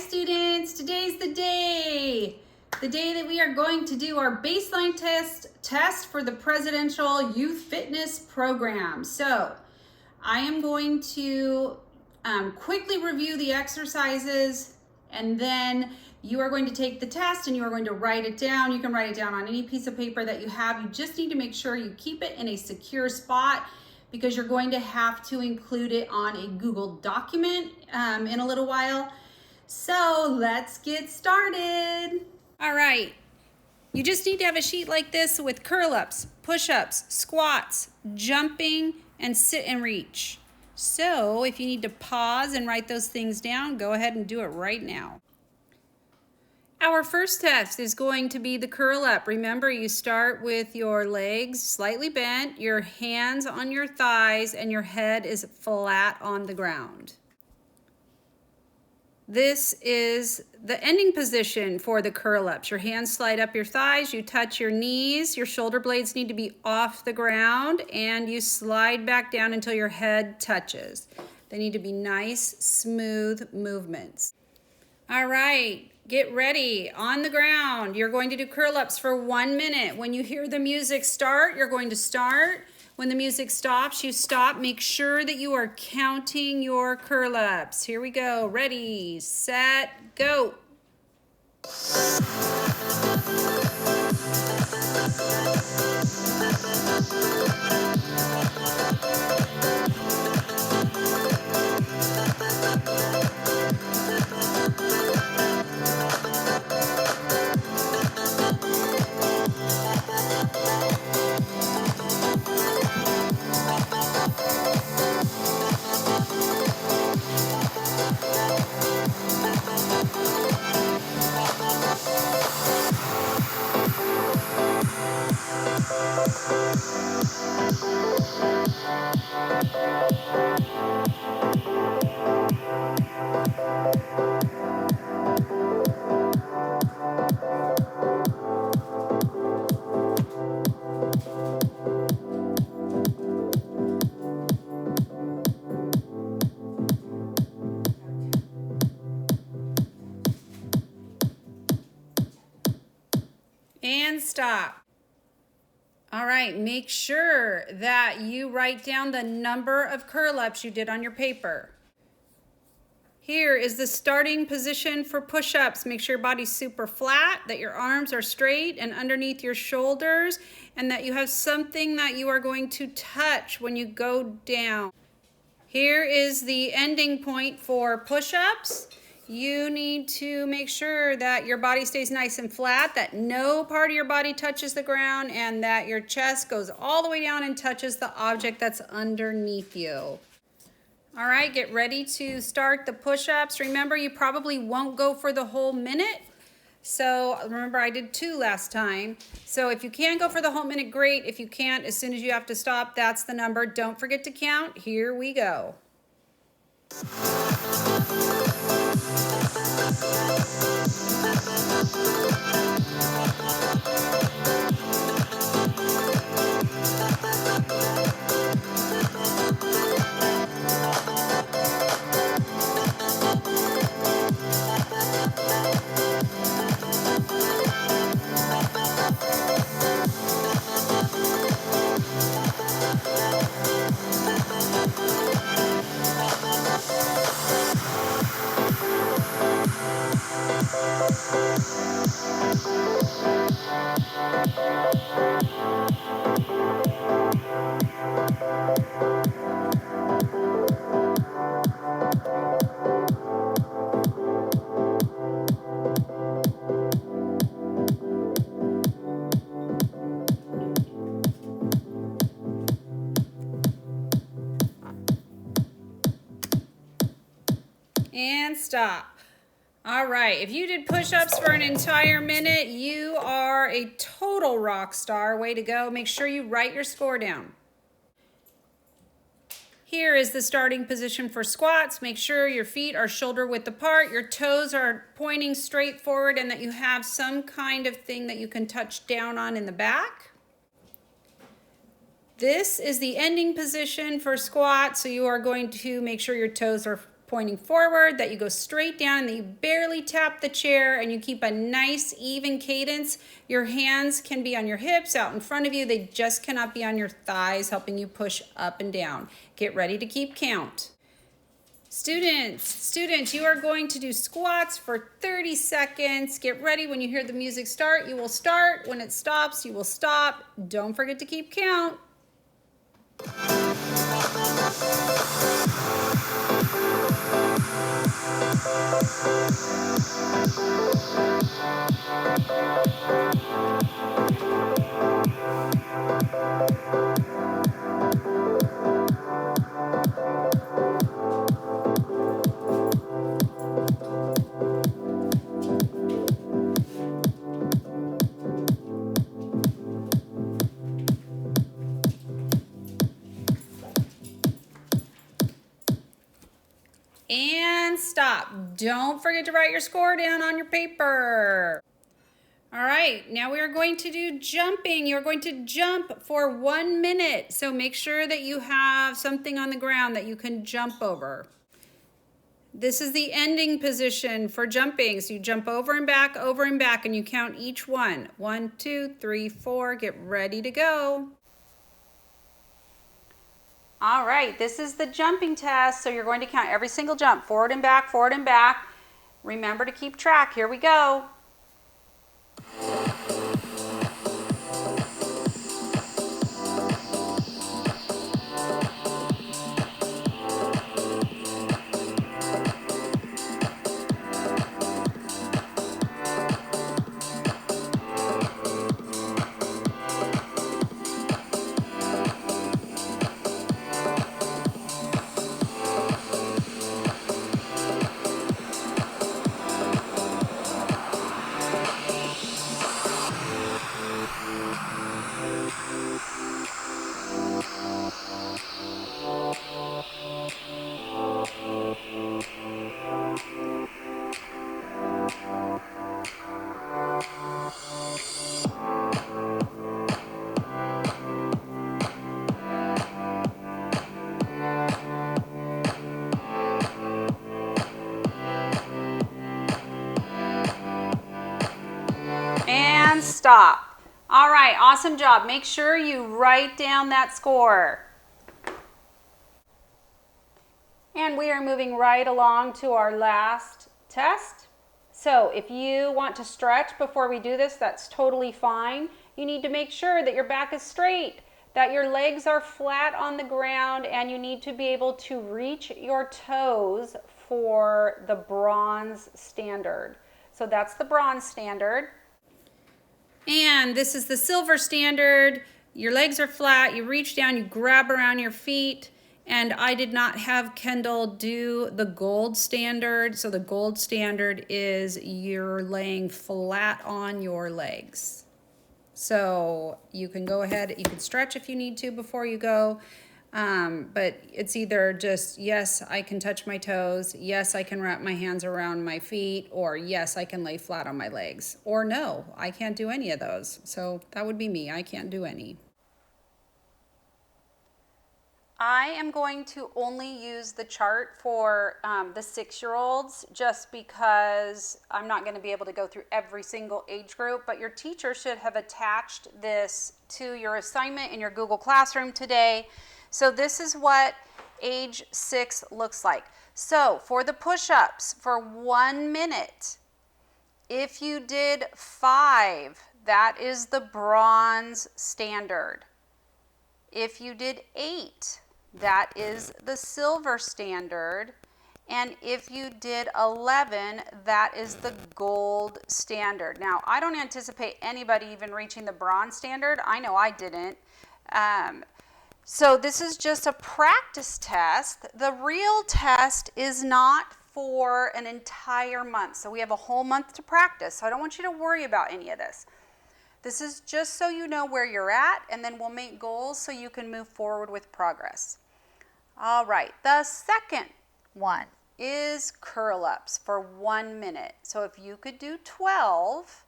students, today's the day that we are going to do our baseline test for the Presidential Youth Fitness Program. So I am going to quickly review the exercises, and then you are going to take the test and you are going to write it down. You can write it down on any piece of paper that you have. You just need to make sure you keep it in a secure spot, because you're going to have to include it on a Google document in a little while. So let's get started. All right, you just need to have a sheet like this with curl-ups, push-ups, squats, jumping, and sit and reach. So if you need to pause and write those things down, go ahead and do it right now. Our first test is going to be the curl up. Remember, you start with your legs slightly bent, your hands on your thighs, and your head is flat on the ground. This is the ending position for the curl ups. Your hands slide up your thighs, you touch your knees, your shoulder blades need to be off the ground, and you slide back down until your head touches. They need to be nice, smooth movements. All right. Get ready. On the ground, you're going to do curl-ups for 1 minute. When you hear the music start, you're going to start. When the music stops, you stop. Make sure that you are counting your curl-ups. Here we go. Ready, set, go. And stop. All right, make sure that you write down the number of curl-ups you did on your paper. Here is the starting position for push-ups. Make sure your body's super flat, that your arms are straight and underneath your shoulders, and that you have something that you are going to touch when you go down. Here is the ending point for push-ups. You need to make sure that your body stays nice and flat, that no part of your body touches the ground, and that your chest goes all the way down and touches the object that's underneath you. All right, get ready to start the push-ups. Remember, you probably won't go for the whole minute. So remember, I did 2 last time. So if you can go for the whole minute, great. If you can't, as soon as you have to stop, that's the number. Don't forget to count. Here we go. And stop. All right, if you did push-ups for an entire minute, you are a total rock star. Way to go. Make sure you write your score down. Here is the starting position for squats. Make sure your feet are shoulder width apart, your toes are pointing straight forward, and that you have some kind of thing that you can touch down on in the back. This is the ending position for squat, so you are going to make sure your toes are pointing forward, that you go straight down, and that you barely tap the chair, and you keep a nice even cadence. Your hands can be on your hips out in front of you. They just cannot be on your thighs, helping you push up and down. Get ready to keep count. Students, you are going to do squats for 30 seconds. Get ready. When you hear the music start, you will start. When it stops, you will stop. Don't forget to keep count. And stop. Don't forget to write your score down on your paper. All right, now we are going to do jumping. You're going to jump for 1 minute. So make sure that you have something on the ground that you can jump over. This is the ending position for jumping. So you jump over and back, and you count each one. 1, 2, 3, 4. Get ready to go. All right, this is the jumping test. So you're going to count every single jump, forward and back, forward and back. Remember to keep track. Here we go. And stop. All right, awesome job. Make sure you write down that score. And we are moving right along to our last test. So if you want to stretch before we do this, that's totally fine. You need to make sure that your back is straight, that your legs are flat on the ground, and you need to be able to reach your toes for the bronze standard. So that's the bronze standard. And this is the silver standard. Your legs are flat, you reach down, you grab around your feet. And I did not have Kendall do the gold standard. So the gold standard is you're laying flat on your legs. So you can go ahead, you can stretch if you need to before you go. But it's either just, yes, I can touch my toes. Yes, I can wrap my hands around my feet. Or yes, I can lay flat on my legs. Or no, I can't do any of those. So that would be me. I can't do any. I am going to only use the chart for the 6-year-olds just because I'm not going to be able to go through every single age group, but your teacher should have attached this to your assignment in your Google Classroom today. So this is what age 6 looks like. So for the push-ups for 1 minute, if you did 5, that is the bronze standard. If you did 8, that is the silver standard. And if you did 11, that is the gold standard. Now, I don't anticipate anybody even reaching the bronze standard. I know I didn't. So this is just a practice test. The real test is not for an entire month. So we have a whole month to practice. So I don't want you to worry about any of this. This is just so you know where you're at, and then we'll make goals so you can move forward with progress. All right, the second one is curl-ups for 1 minute. So if you could do 12,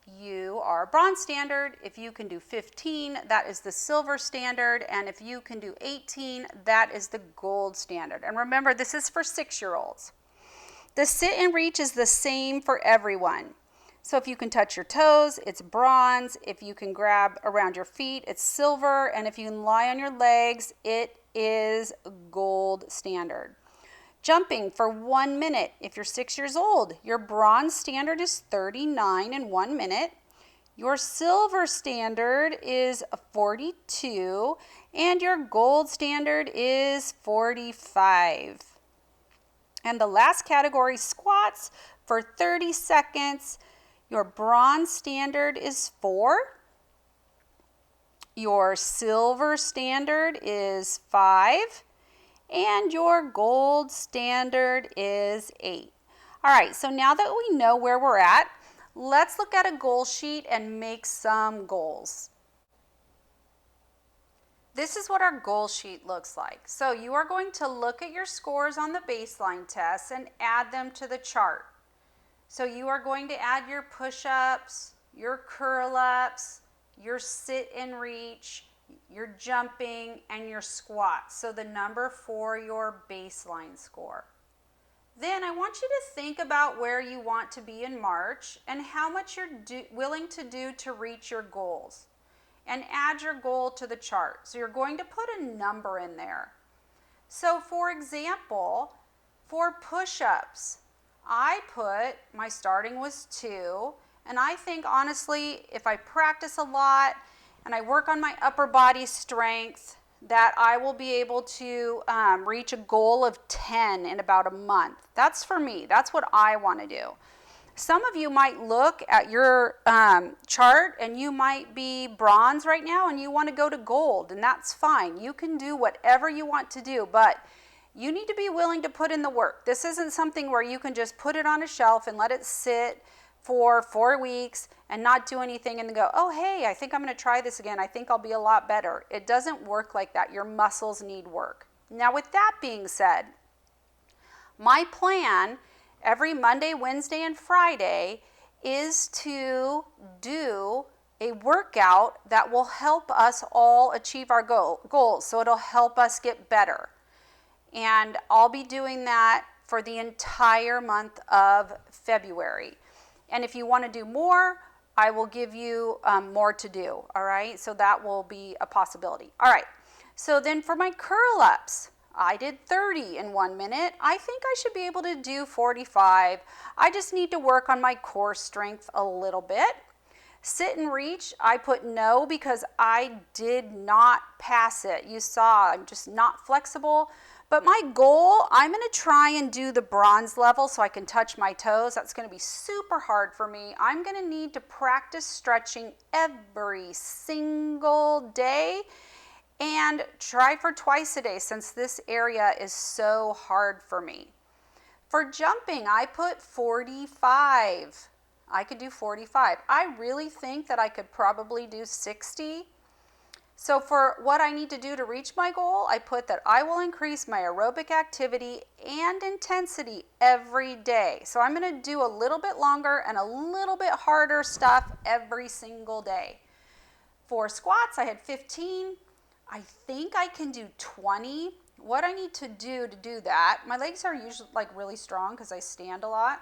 you are bronze standard. If you can do 15, that is the silver standard. And if you can do 18, that is the gold standard. And remember, this is for 6-year-olds. The sit and reach is the same for everyone. So if you can touch your toes, it's bronze. If you can grab around your feet, it's silver. And if you can lie on your legs, it is gold standard. Jumping for 1 minute. If you're 6 years old, your bronze standard is 39 in 1 minute. Your silver standard is 42, and your gold standard is 45. And the last category, squats for 30 seconds. Your bronze standard is 4. Your silver standard is 5. And your gold standard is 8. All right, so now that we know where we're at, let's look at a goal sheet and make some goals. This is what our goal sheet looks like. So you are going to look at your scores on the baseline test and add them to the chart. So you are going to add your push-ups, your curl-ups, your sit and reach, your jumping, and your squats. So the number for your baseline score. Then I want you to think about where you want to be in March and how much you're willing to do to reach your goals. And add your goal to the chart. So you're going to put a number in there. So for example, for push-ups, my starting was 2, and I think honestly, if I practice a lot and I work on my upper body strength, that I will be able to reach a goal of 10 in about a month. That's for me. That's what I want to do. Some of you might look at your chart and you might be bronze right now and you want to go to gold, and that's fine. You can do whatever you want to do, but you need to be willing to put in the work. This isn't something where you can just put it on a shelf and let it sit for 4 weeks and not do anything and then go, oh, hey, I think I'm going to try this again. I think I'll be a lot better. It doesn't work like that. Your muscles need work. Now, with that being said, my plan every Monday, Wednesday, and Friday is to do a workout that will help us all achieve our goals. So it'll help us get better. And I'll be doing that for the entire month of February. And if you want to do more, I will give you more to do, all right? So that will be a possibility. All right, so then for my curl-ups, I did 30 in 1 minute. I think I should be able to do 45. I just need to work on my core strength a little bit. Sit and reach, I put no because I did not pass it. You saw I'm just not flexible. But my goal, I'm going to try and do the bronze level so I can touch my toes. That's going to be super hard for me. I'm going to need to practice stretching every single day and try for twice a day since this area is so hard for me. For jumping, I put 45. I could do 45. I really think that I could probably do 60. So for what I need to do to reach my goal, I put that I will increase my aerobic activity and intensity every day. So I'm going to do a little bit longer and a little bit harder stuff every single day. For squats, I had 15. I think I can do 20. What I need to do that, my legs are usually like really strong because I stand a lot,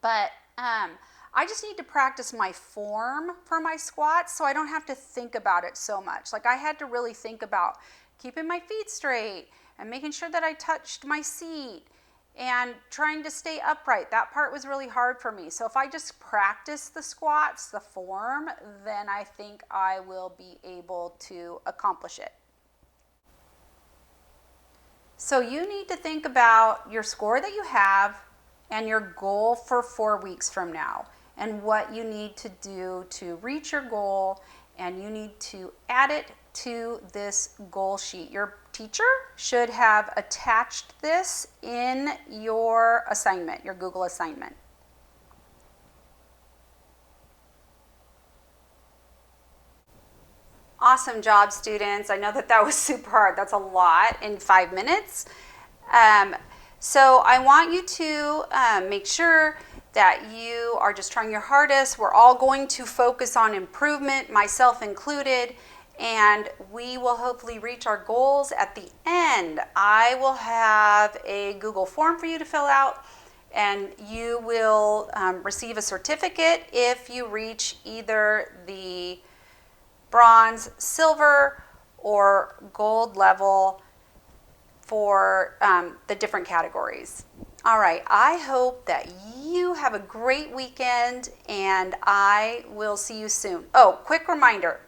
but I just need to practice my form for my squats so I don't have to think about it so much. Like I had to really think about keeping my feet straight and making sure that I touched my seat and trying to stay upright. That part was really hard for me. So if I just practice the squats, the form, then I think I will be able to accomplish it. So you need to think about your score that you have and your goal for 4 weeks from now, and what you need to do to reach your goal, and you need to add it to this goal sheet. Your teacher should have attached this in your assignment, your Google assignment. Awesome job, students. I know that was super hard. That's a lot in 5 minutes. So I want you to make sure that you are just trying your hardest. We're all going to focus on improvement, myself included, and we will hopefully reach our goals at the end. I will have a Google form for you to fill out, and you will receive a certificate if you reach either the bronze, silver, or gold level for the different categories. All right, I hope that you have a great weekend, and I will see you soon. Oh, quick reminder,